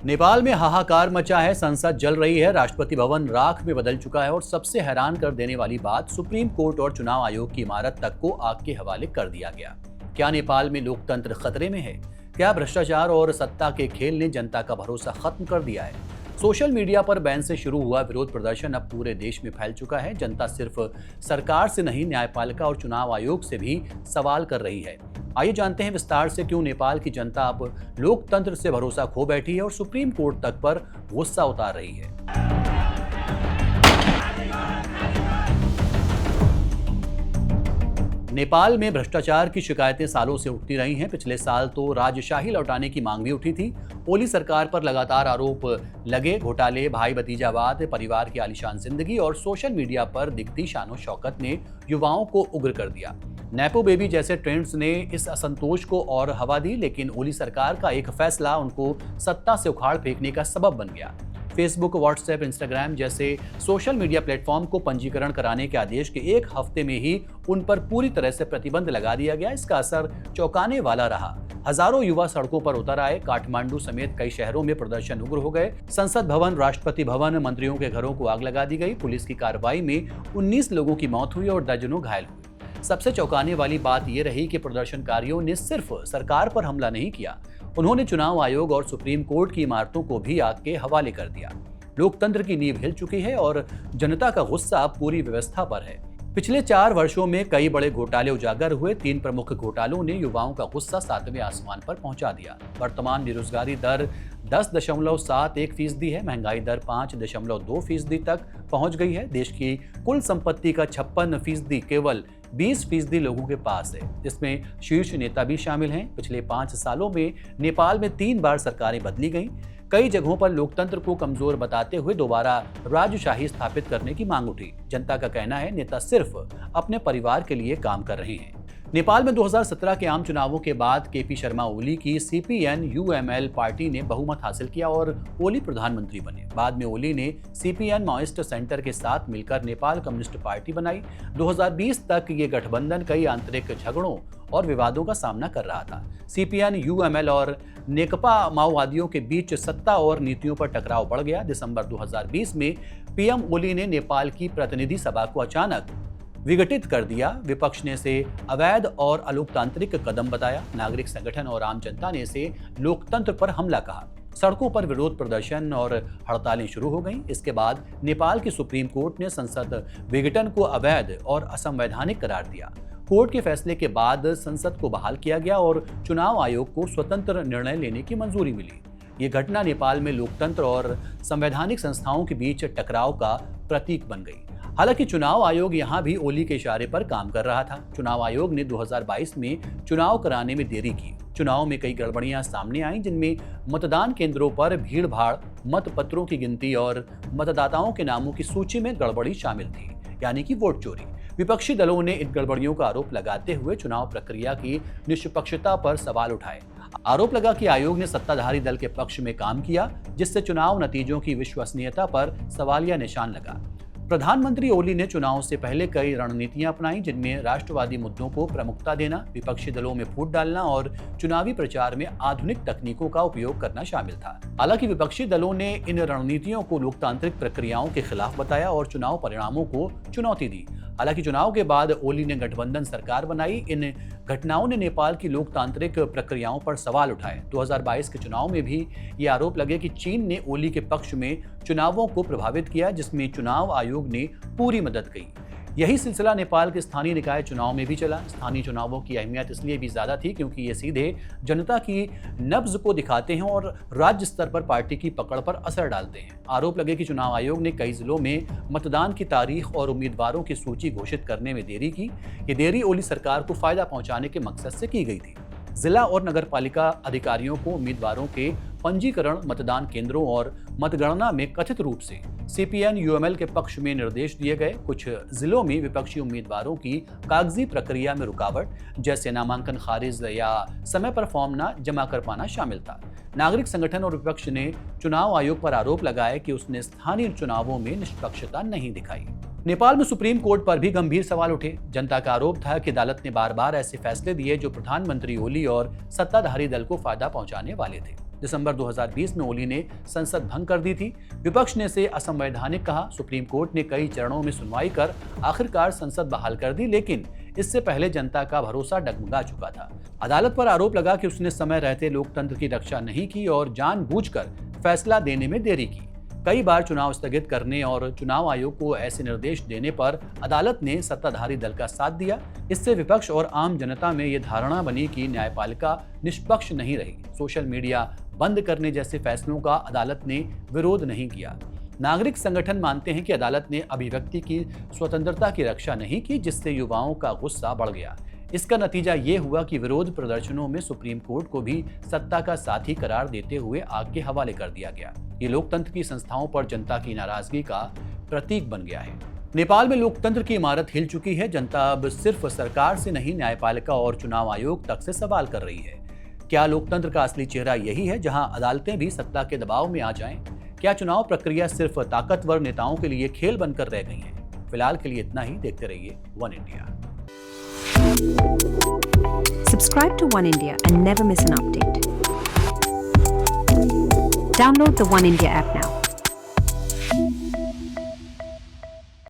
नेपाल में हाहाकार मचा है, संसद जल रही है, राष्ट्रपति भवन राख में बदल चुका है और सबसे हैरान कर देने वाली बात, सुप्रीम कोर्ट और चुनाव आयोग की इमारत तक को आग के हवाले कर दिया गया। क्या नेपाल में लोकतंत्र खतरे में है? क्या भ्रष्टाचार और सत्ता के खेल ने जनता का भरोसा खत्म कर दिया है? सोशल मीडिया पर बैन से शुरू हुआ विरोध प्रदर्शन अब पूरे देश में फैल चुका है। जनता सिर्फ सरकार से नहीं, न्यायपालिका और चुनाव आयोग से भी सवाल कर रही है। आइए जानते हैं विस्तार से क्यों नेपाल की जनता अब लोकतंत्र से भरोसा खो बैठी है और सुप्रीम कोर्ट तक पर गुस्सा उतार रही है। नेपाल में भ्रष्टाचार की शिकायतें सालों से उठती रही हैं। पिछले साल तो राजशाही लौटाने की मांग भी उठी थी। ओली सरकार पर लगातार आरोप लगे। घोटाले, भाई भतीजावाद, परिवार की आलीशान जिंदगी और सोशल मीडिया पर दिखती शानो शौकत ने युवाओं को उग्र कर दिया। नेपो बेबी जैसे ट्रेंड्स ने इस असंतोष को और हवा दी, लेकिन ओली सरकार का एक फैसला उनको सत्ता से उखाड़ फेंकने का सबब बन गया। फेसबुक, व्हाट्सएप, इंस्टाग्राम जैसे सोशल मीडिया प्लेटफॉर्म को पंजीकरण कराने के आदेश के एक हफ्ते में ही उन पर पूरी तरह से प्रतिबंध लगा दिया गया। इसका असर चौंकाने वाला रहा। हजारों युवा सड़कों पर उतर आए। काठमांडू समेत कई शहरों में प्रदर्शन उग्र हो गए। संसद भवन, राष्ट्रपति भवन, मंत्रियों के घरों को आग लगा दी गई। पुलिस की कार्रवाई में 19 लोगों की मौत हुई और दर्जनों घायल हुए। सबसे चौंकाने वाली बात यह रही कि प्रदर्शनकारियों ने सिर्फ सरकार पर हमला नहीं किया, उन्होंने चुनाव आयोग और सुप्रीम कोर्ट की इमारतों को भी आग के हवाले कर दिया। लोकतंत्र की नींव हिल चुकी है और जनता का गुस्सा पूरी व्यवस्था पर है। पिछले 4 वर्षों में कई बड़े घोटाले उजागर हुए। 3 प्रमुख घोटालों ने युवाओं का गुस्सा 7वें आसमान पर पहुंचा दिया। वर्तमान बेरोजगारी दर 10.71% है। महंगाई दर 5.2% तक पहुंच गई है। देश की कुल संपत्ति का 56% केवल 20% लोगों के पास है, जिसमें शीर्ष नेता भी शामिल हैं। पिछले 5 सालों में नेपाल में 3 बार सरकारें बदली गईं। कई जगहों पर लोकतंत्र को कमजोर बताते हुए दोबारा राजशाही स्थापित करने की मांग उठी। जनता का कहना है नेता सिर्फ अपने परिवार के लिए काम कर रहे हैं। नेपाल में 2017 के आम चुनावों के बाद केपी शर्मा ओली की CPN-UML पार्टी ने बहुमत हासिल किया और ओली प्रधानमंत्री बने। बाद में ओली ने CPN माओइस्ट सेंटर के साथ मिलकर नेपाल कम्युनिस्ट पार्टी बनाई। 2020 तक ये गठबंधन कई आंतरिक झगड़ों और विवादों का सामना कर रहा था। CPN-UML और नेकपा माओवादियों के बीच सत्ता और नीतियों पर टकराव बढ़ गया। दिसंबर 2020 में PM ओली ने नेपाल की प्रतिनिधि सभा को अचानक विघटित कर दिया। विपक्ष ने इसे अवैध और अलोकतांत्रिक कदम बताया। नागरिक संगठन और आम जनता ने इसे लोकतंत्र पर हमला कहा। सड़कों पर विरोध प्रदर्शन और हड़तालें शुरू हो गईं। इसके बाद नेपाल की सुप्रीम कोर्ट ने संसद विघटन को अवैध और असंवैधानिक करार दिया। कोर्ट के फैसले के बाद संसद को बहाल किया गया और चुनाव आयोग को स्वतंत्र निर्णय लेने की मंजूरी मिली। ये घटना नेपाल में लोकतंत्र और संवैधानिक संस्थाओं के बीच टकराव का प्रतीक बन गई। हालांकि चुनाव आयोग यहां भी ओली के इशारे पर काम कर रहा था। चुनाव आयोग ने 2022 में चुनाव कराने में देरी की। चुनाव में कई गड़बड़ियां सामने आईं, जिनमें मतदान केंद्रों पर भीड़-भाड़, मतपत्रों की गिनती और मतदाताओं के नामों की सूची में गड़बड़ी शामिल थी, यानी कि वोट चोरी। विपक्षी दलों ने इन गड़बड़ियों का आरोप लगाते हुए चुनाव प्रक्रिया की निष्पक्षता पर सवाल उठाए। आरोप लगा कि आयोग ने सत्ताधारी दल के पक्ष में काम किया, जिससे चुनाव नतीजों की विश्वसनीयता पर सवालिया निशान लगा। प्रधानमंत्री ओली ने चुनाव से पहले कई रणनीतियां अपनाई, जिनमें राष्ट्रवादी मुद्दों को प्रमुखता देना, विपक्षी दलों में फूट डालना और चुनावी प्रचार में आधुनिक तकनीकों का उपयोग करना शामिल था। हालांकि विपक्षी दलों ने इन रणनीतियों को लोकतांत्रिक प्रक्रियाओं के खिलाफ बताया और चुनाव परिणामों को चुनौती दी। हालांकि चुनाव के बाद ओली ने गठबंधन सरकार बनाई। इन घटनाओं ने नेपाल की लोकतांत्रिक प्रक्रियाओं पर सवाल उठाए। 2022 के चुनाव में भी ये आरोप लगे कि चीन ने ओली के पक्ष में चुनावों को प्रभावित किया, जिसमें चुनाव आयोग ने पूरी मदद की। यही सिलसिला नेपाल के स्थानीय निकाय चुनाव में भी चला। स्थानीय चुनावों की अहमियत इसलिए भी ज्यादा थी क्योंकि ये सीधे जनता की नब्ज को दिखाते हैं और राज्य स्तर पर पार्टी की पकड़ पर असर डालते हैं। आरोप लगे कि चुनाव आयोग ने कई जिलों में मतदान की तारीख और उम्मीदवारों की सूची घोषित करने में देरी की। ये देरी ओली सरकार को फायदा पहुंचाने के मकसद से की गई थी। जिला और नगरपालिका अधिकारियों को उम्मीदवारों के पंजीकरण, मतदान केंद्रों और मतगणना में कथित रूप से CPN-UML के पक्ष में निर्देश दिए गए। कुछ जिलों में विपक्षी उम्मीदवारों की कागजी प्रक्रिया में रुकावट, जैसे नामांकन खारिज या समय पर फॉर्म न जमा कर पाना शामिल था। नागरिक संगठन और विपक्ष ने चुनाव आयोग पर आरोप लगाया कि उसने स्थानीय चुनावों में निष्पक्षता नहीं दिखाई। नेपाल में सुप्रीम कोर्ट पर भी गंभीर सवाल उठे। जनता का आरोप था कि अदालत ने बार बार ऐसे फैसले दिए जो प्रधानमंत्री ओली और सत्ताधारी दल को फायदा पहुंचाने वाले थे। दिसंबर 2020 में ओली ने संसद भंग कर दी थी। विपक्ष ने इसे असंवैधानिक कहा। सुप्रीम कोर्ट ने कई चरणों में सुनवाई कर आखिरकार संसद बहाल कर दी, लेकिन इससे पहले जनता का भरोसा डगमगा चुका था। अदालत पर आरोप लगा कि उसने समय रहते लोकतंत्र की रक्षा नहीं की और जानबूझकर फैसला देने में देरी की। कई बार चुनाव स्थगित करने और चुनाव आयोग को ऐसे निर्देश देने पर अदालत ने सत्ताधारी दल का साथ दिया। इससे विपक्ष और आम जनता में ये धारणा बनी कि न्यायपालिका निष्पक्ष नहीं रही। सोशल मीडिया बंद करने जैसे फैसलों का अदालत ने विरोध नहीं किया। नागरिक संगठन मानते हैं कि अदालत ने अभिव्यक्ति की स्वतंत्रता की रक्षा नहीं की, जिससे युवाओं का गुस्सा बढ़ गया। इसका नतीजा ये हुआ कि विरोध प्रदर्शनों में सुप्रीम कोर्ट को भी सत्ता का साथी करार देते हुए आग के हवाले कर दिया गया। ये लोकतंत्र की संस्थाओं पर जनता की नाराजगी का प्रतीक बन गया है। नेपाल में लोकतंत्र की इमारत हिल चुकी है। जनता अब सिर्फ सरकार से नहीं, न्यायपालिका और चुनाव आयोग तक से सवाल कर रही है। क्या लोकतंत्र का असली चेहरा यही है, जहां अदालतें भी सत्ता के दबाव में आ जाएं? क्या चुनाव प्रक्रिया सिर्फ ताकतवर नेताओं के लिए खेल बनकर रह गई है? फिलहाल के लिए इतना ही। देखते रहिए one India. Subscribe to One India and never miss an update. Download the One India app now.